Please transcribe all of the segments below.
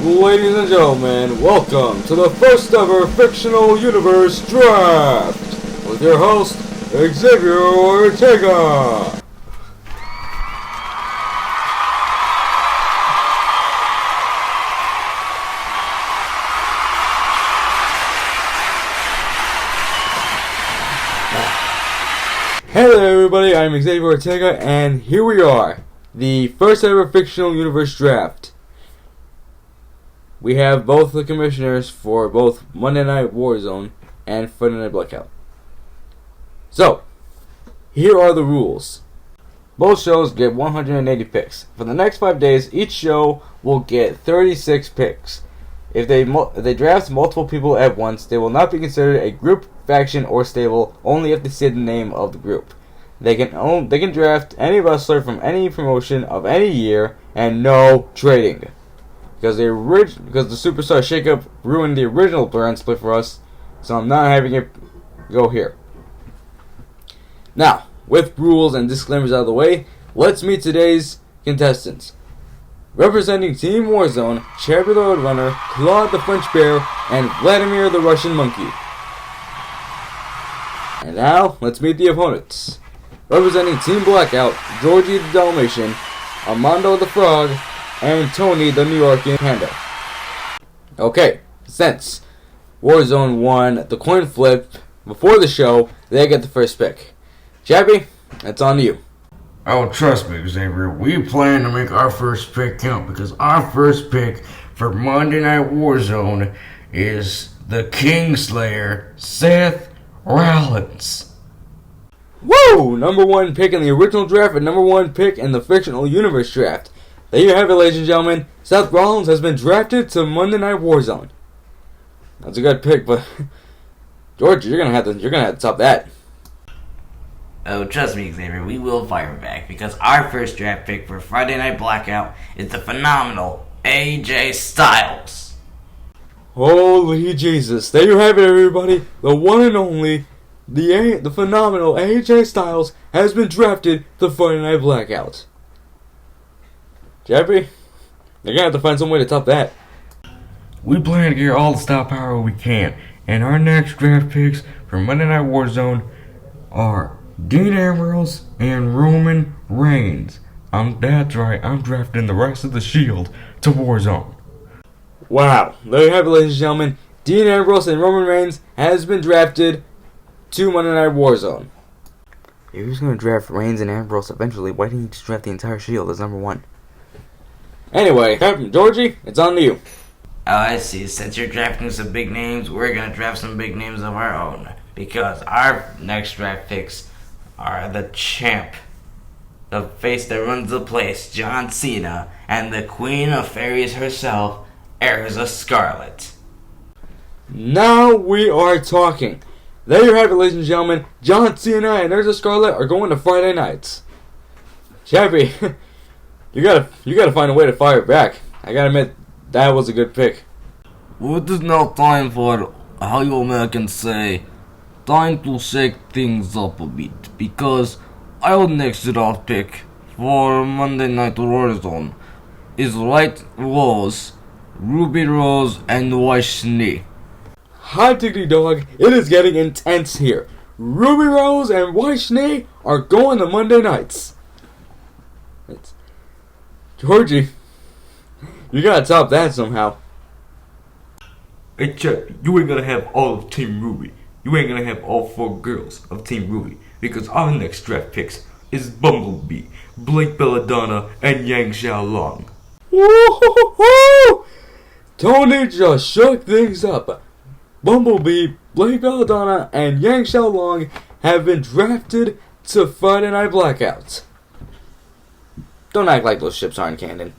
Ladies and gentlemen, welcome to the first ever Fictional Universe Draft with your host, Xavier Ortega. Hey there everybody, I'm Xavier Ortega, and here we are, the first ever Fictional Universe Draft. We have both the commissioners for both Monday Night Warzone and Friday Night Blackout. So, here are the rules. Both shows get 180 picks. For the next 5 days, each show will get 36 picks. If they draft multiple people at once, they will not be considered a group, faction, or stable, only if they say the name of the group. They can draft any wrestler from any promotion of any year, and no trading. Because the Superstar Shakeup ruined the original brand split for us, so I'm not having it go here. Now, with rules and disclaimers out of the way, let's meet today's contestants. Representing Team Warzone, Chubby the Roadrunner, Claude the French Bear, and Vladimir the Russian Monkey. And now, let's meet the opponents. Representing Team Blackout, Georgie the Dalmatian, Armando the Frog, and Tony the New Yorkian Panda. Okay, since Warzone won the coin flip before the show, they get the first pick. Chappie, it's on to you. Oh, trust me, Xavier, we plan to make our first pick count because our first pick for Monday Night Warzone is the Kingslayer, Seth Rollins. Woo! Number one pick in the original draft and number one pick in the Fictional Universe draft. There you have it, ladies and gentlemen. Seth Rollins has been drafted to Monday Night Warzone. That's a good pick, but George, you're gonna have to top that. Oh, trust me, Xavier, we will fire back because our first draft pick for Friday Night Blackout is the phenomenal AJ Styles. Holy Jesus! There you have it, everybody. The one and only, the phenomenal AJ Styles has been drafted to Friday Night Blackout. Jeffrey, you're gonna have to find some way to top that. We plan to get all the star power we can, and our next draft picks for Monday Night Warzone are Dean Ambrose and Roman Reigns. That's right, I'm drafting the rest of the Shield to Warzone. Wow, there you have it, ladies and gentlemen. Dean Ambrose and Roman Reigns has been drafted to Monday Night Warzone. If you're just gonna draft Reigns and Ambrose eventually, why didn't you just draft the entire Shield as number one? Anyway, Captain Georgie, it's on to you. Oh, I see. Since you're drafting some big names, we're going to draft some big names of our own. Because our next draft picks are the champ, the face that runs the place, John Cena, and the queen of fairies herself, Erza Scarlet. Now we are talking. There you have it, ladies and gentlemen. John Cena and Erza Scarlet are going to Friday nights. Chappie, you gotta find a way to fire back. I gotta admit, that was a good pick. Well, it is now time for, how you Americans say, time to shake things up a bit, because our next draft pick for Monday Night Warzone is White Rose, Ruby Rose, and Whitesnake. Hot diggity dog, it is getting intense here. Ruby Rose and Whitesnake are going to Monday nights. Georgie, you gotta top that somehow. Hey Chappie, you ain't gonna have all of Team Ruby. You ain't gonna have all 4 girls of Team Ruby. Because our next draft picks is Bumblebee, Blake Belladonna, and Yang Xiaolong. Woo-hoo-hoo-hoo! Tony just shook things up. Bumblebee, Blake Belladonna, and Yang Xiaolong have been drafted to Friday Night Blackout. Don't act like those ships aren't canon.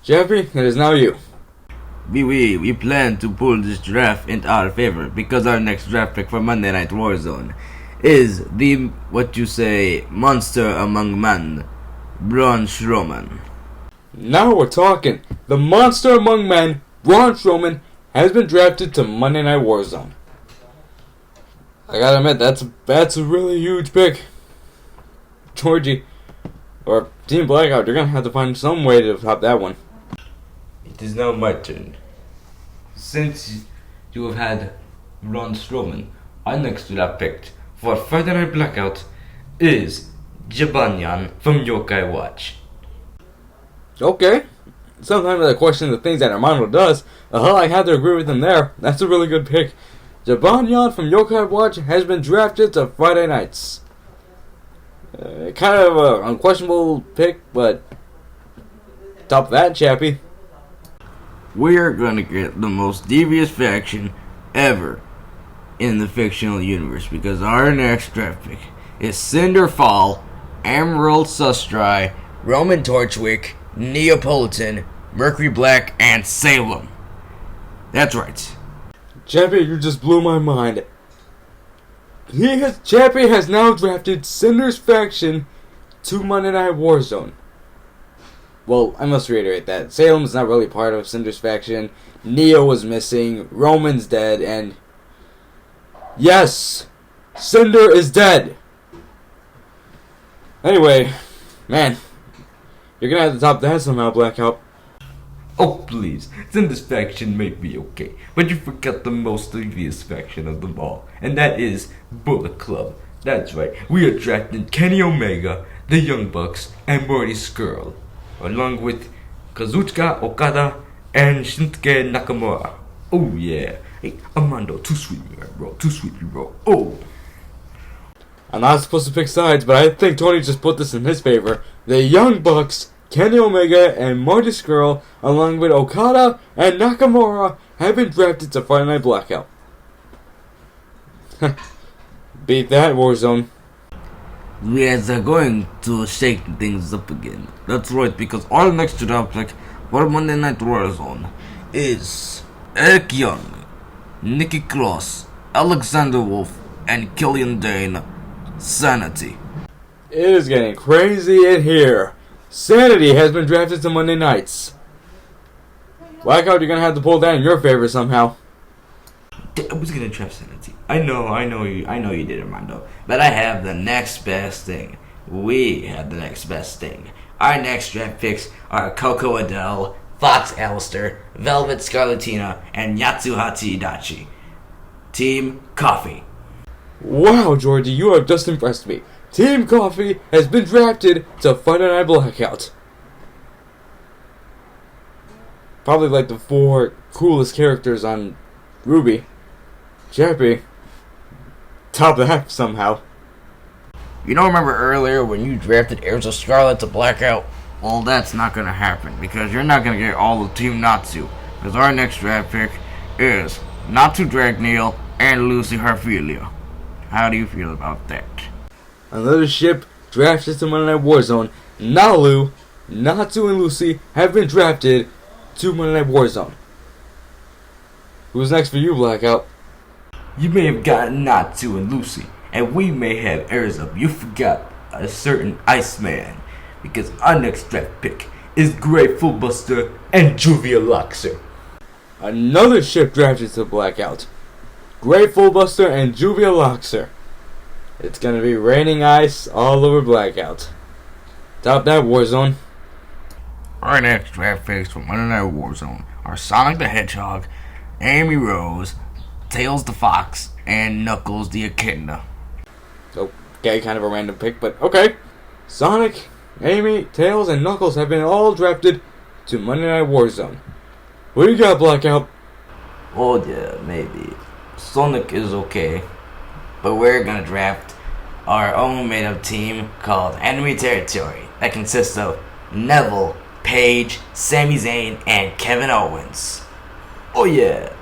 Jeffrey, it is now you. We plan to pull this draft in our favor because our next draft pick for Monday Night Warzone is the, monster among men, Braun Strowman. Now we're talking. The monster among men, Braun Strowman, has been drafted to Monday Night Warzone. I gotta admit, that's a really huge pick. Georgie, or Team Blackout, you're gonna have to find some way to top that one. it is now my turn. Since you have had Braun Strowman, our next draft pick for Friday Night Blackout is Jibanyan from Yokai Watch. Okay. Sometimes I question the things that Armando does. I have to agree with him there. That's a really good pick. Jibanyan from Yokai Watch has been drafted to Friday Nights. Kind of an unquestionable pick, but top of that, Chappie. We are going to get the most devious faction ever in the fictional universe, because our next draft pick is Cinderfall, Emerald Sustrai, Roman Torchwick, Neapolitan, Mercury Black, and Salem. That's right. Chappie, you just blew my mind. Chappie has now drafted Cinder's faction to Monday Night Warzone. Well, I must reiterate that Salem's not really part of Cinder's faction. Neo was missing, Roman's dead, and yes, Cinder is dead. Anyway, man, you're gonna have to top that somehow, Blackout. Oh please, Cinder's faction may be okay, but you forgot the most devious faction of them all, and that is Bullet Club. That's right, we are drafting Kenny Omega, the Young Bucks, and Marty Scurll, along with Kazuchika Okada and Shinsuke Nakamura. Oh yeah. Hey, Armando, too sweet me, bro. Too sweet me, bro. Oh. I'm not supposed to pick sides, but I think Tony just put this in his favor. The Young Bucks, Kenny Omega, and Marty Scurll, along with Okada and Nakamura, have been drafted to Friday Night Blackout. Beat that, Warzone. We are going to shake things up again. That's right, because our next draft pick for Monday Night Warzone is Eric Young, Nikki Cross, Alexander Wolf, and Killian Dane. Sanity. It is getting crazy in here. Sanity has been drafted to Monday Nights. Blackout, you're gonna have to pull that in your favor somehow. I was gonna draft Sanity. I know you did, Armando. But I have the next best thing. We have the next best thing. Our next draft picks are Coco Adele, Fox Alistair, Velvet Scarlatina, and Yatsuhachi Itachi. Team Coffee. Wow, Georgie, you have just impressed me. Team Coffee has been drafted to Friday Night Blackout. Probably like the 4 coolest characters on Ruby. Chappie. Top that somehow. You don't remember earlier when you drafted Heirs of Scarlet to Blackout? Well, that's not going to happen, because you're not going to get all of Team Natsu. Because our next draft pick is Natsu Dragneel and Lucy Harfilia. How do you feel about that? Another ship drafted to Monday Night Warzone. Nalu, Natsu, and Lucy have been drafted to Monday Night Warzone. Who's next for you, Blackout? You may have gotten Natsu and Lucy, and we may have heirs of. You forgot a certain Iceman, because our next draft pick is Grateful Buster and Juvia Luxor. Another ship drafted to Blackout. Grateful Buster and Juvia Luxor. It's gonna be raining ice all over Blackout. Top that, Warzone. Our next draft picks from Monday Night Warzone are Sonic the Hedgehog, Amy Rose, Tails the Fox, and Knuckles the Echidna. Okay, kind of a random pick, but okay. Sonic, Amy, Tails, and Knuckles have been all drafted to Monday Night Warzone. What do you got, Blackout? Oh yeah, maybe. Sonic is okay, but we're gonna draft our own made-up team called Enemy Territory that consists of Neville, Paige, Sami Zayn, and Kevin Owens. Oh yeah.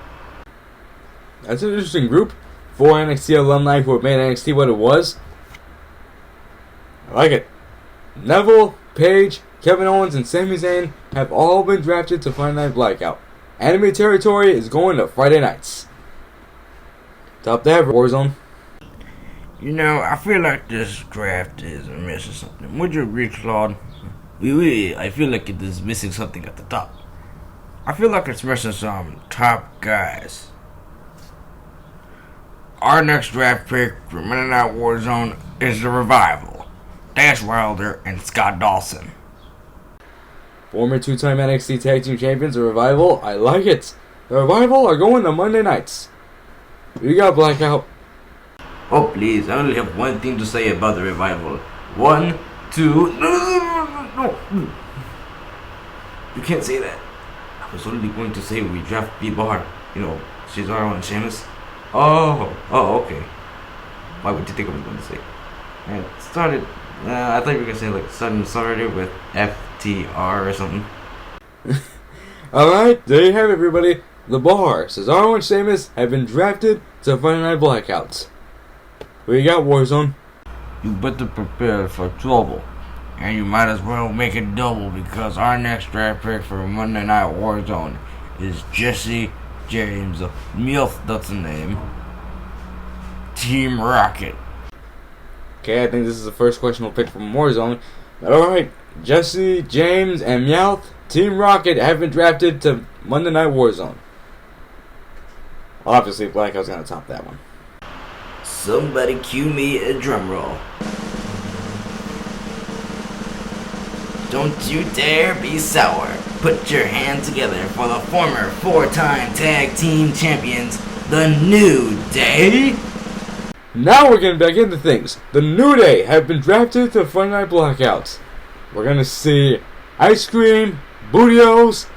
That's an interesting group. 4 NXT alumni who have made NXT what it was. I like it. Neville, Paige, Kevin Owens, and Sami Zayn have all been drafted to Friday Night Blackout. Enemy Territory is going to Friday nights. Top that, Warzone. You know, I feel like this draft is missing something. Would you agree, Claude? Oui, I feel like it is missing something at the top. I feel like it's missing some top guys. Our next draft pick for Monday Night Warzone is the Revival, Dash Wilder and Scott Dawson. Former two-time NXT Tag Team Champions, The Revival. I like it. The Revival are going to Monday nights. We got Blackout. Oh, please, I only have one thing to say about the Revival. 1, 2... No. You can't say that. I was only going to say we draft B-Bar. You know, Cesaro and Sheamus. Oh, okay. Why would you think I was going to say? And it started... I thought you were going to say, like, sudden started with FTR or something. Alright, there you have it, everybody. The Bar, Cesaro and Sheamus have been drafted to Friday Night Blackouts. We got Warzone. You better prepare for trouble. And you might as well make it double because our next draft pick for Monday Night Warzone is Jesse James Milf, that's the name. Team Rocket. Okay, I think this is the first question we'll pick from Warzone. Alright, Jesse, James, and Meowth, Team Rocket have been drafted to Monday Night Warzone. Obviously, Blackout's gonna top that one. Somebody cue me a drum roll. Don't you dare be sour. Put your hands together for the former 4-time tag team champions, The New Day. Now we're getting back into things. The New Day have been drafted to Friday Night Blackouts. We're gonna see ice cream, bootios,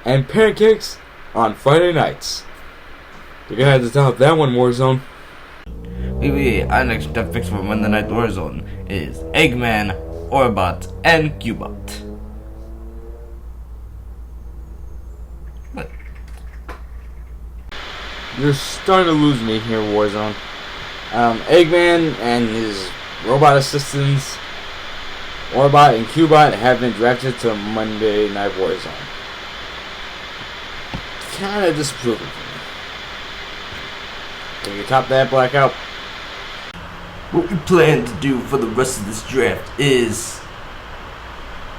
and pancakes on Friday nights. You're gonna have to top that one, Warzone. Our next draft picks for Monday Night Warzone is Eggman, Orbot, and Cubot. You're starting to lose me here, Warzone. Eggman and his robot assistants, Orbot and Cubot, have been drafted to Monday Night Warzone. Kind of disapproving for me. Can you top that, Blackout? What we plan to do for the rest of this draft is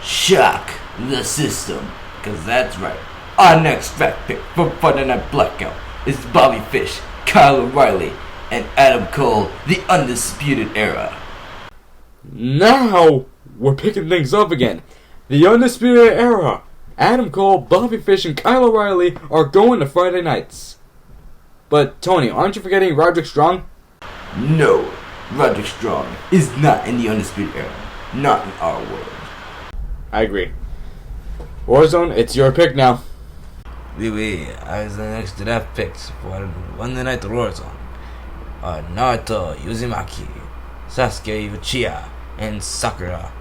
shock the system. Because that's right. Our next draft pick for Friday Night Blackout is Bobby Fish, Kyle O'Reilly, and Adam Cole, the Undisputed Era. Now we're picking things up again. The Undisputed Era. Adam Cole, Bobby Fish, and Kyle O'Reilly are going to Friday nights. But Tony, aren't you forgetting Roderick Strong? No, Roderick Strong is not in the Undisputed Era. Not in our world. I agree. Warzone, it's your pick now. I was the next draft picks for Monday Night Warzone. Naruto Uzumaki, Sasuke Uchiha, and Sakura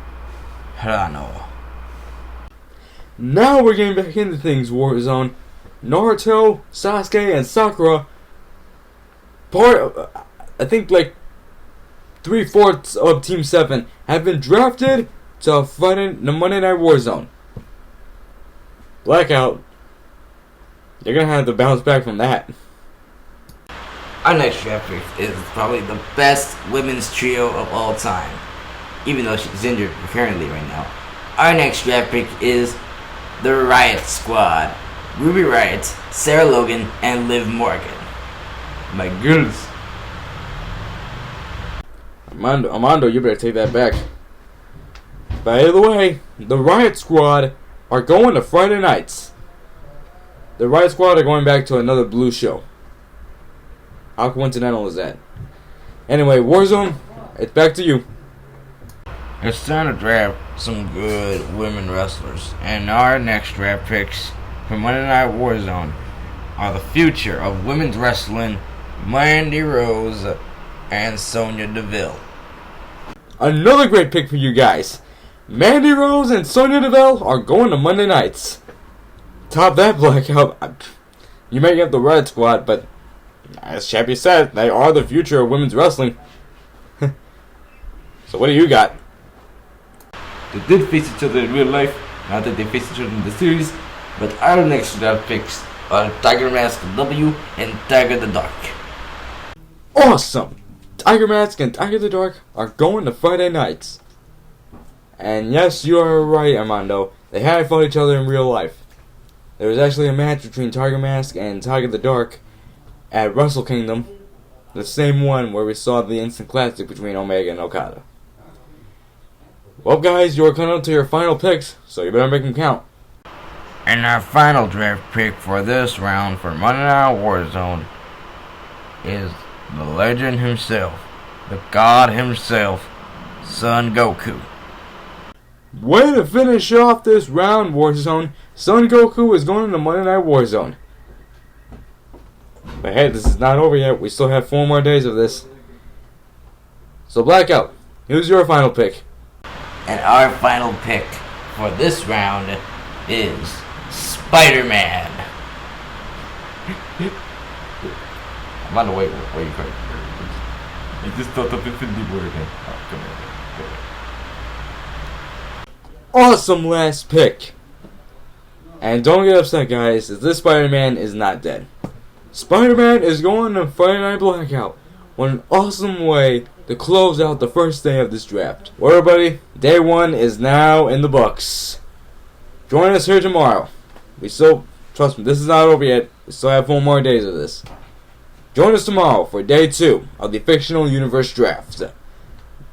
Hirano. Now we're getting back into things, Warzone. Naruto, Sasuke, and Sakura, I think like 3/4 of Team 7, have been drafted to the Monday Night Warzone. Blackout, you're going to have to bounce back from that. Our next draft pick is probably the best women's trio of all time, even though she's injured currently right now. Our next draft pick is the Riot Squad. Ruby Riott, Sarah Logan, and Liv Morgan. My girls. Armando, you better take that back. By the way, the Riot Squad are going to Friday nights. The Riot Squad are going back to another Blue show. How coincidental is that? Anyway, Warzone, it's back to you. It's time to draft some good women wrestlers. And our next draft picks for Monday Night Warzone are the future of women's wrestling, Mandy Rose and Sonya Deville. Another great pick for you guys. Mandy Rose and Sonya Deville are going to Monday nights. Top that, Blackout. You may get the Red Squad, but as Chappie said, they are the future of women's wrestling. So what do you got? They did face each other in real life, not that they faced each other in the series, but our next draft picks are Tiger Mask W and Tiger the Dark. Awesome! Tiger Mask and Tiger the Dark are going to Friday nights. And yes, you are right, Armando. They had fought each other in real life. There was actually a match between Tiger Mask and Tiger the Dark at Wrestle Kingdom. The same one where we saw the instant classic between Omega and Okada. Well, guys, you're coming up to your final picks, so you better make them count. And our final draft pick for this round for Monday Night Warzone is the legend himself, the god himself, Son Goku. Way to finish off this round, Warzone. Son Goku is going into Monday Night Warzone. But hey, this is not over yet. We still have 4 more days of this. So, Blackout, who's your final pick? And our final pick for this round is Spider-Man. I'm on the way for it. I just thought of Infinity War again. Oh, come here. Awesome last pick. And don't get upset, guys, as this Spider-Man is not dead. Spider-Man is going to Friday Night Blackout. What an awesome way to close out the first day of this draft. Well, everybody, day 1 is now in the books. Join us here tomorrow. Trust me, this is not over yet. We still have 4 more days of this. Join us tomorrow for day 2 of the Fictional Universe Draft.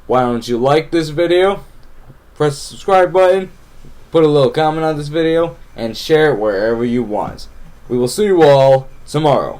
Why don't you like this video? Press the subscribe button, put a little comment on this video, and share it wherever you want. We will see you all tomorrow.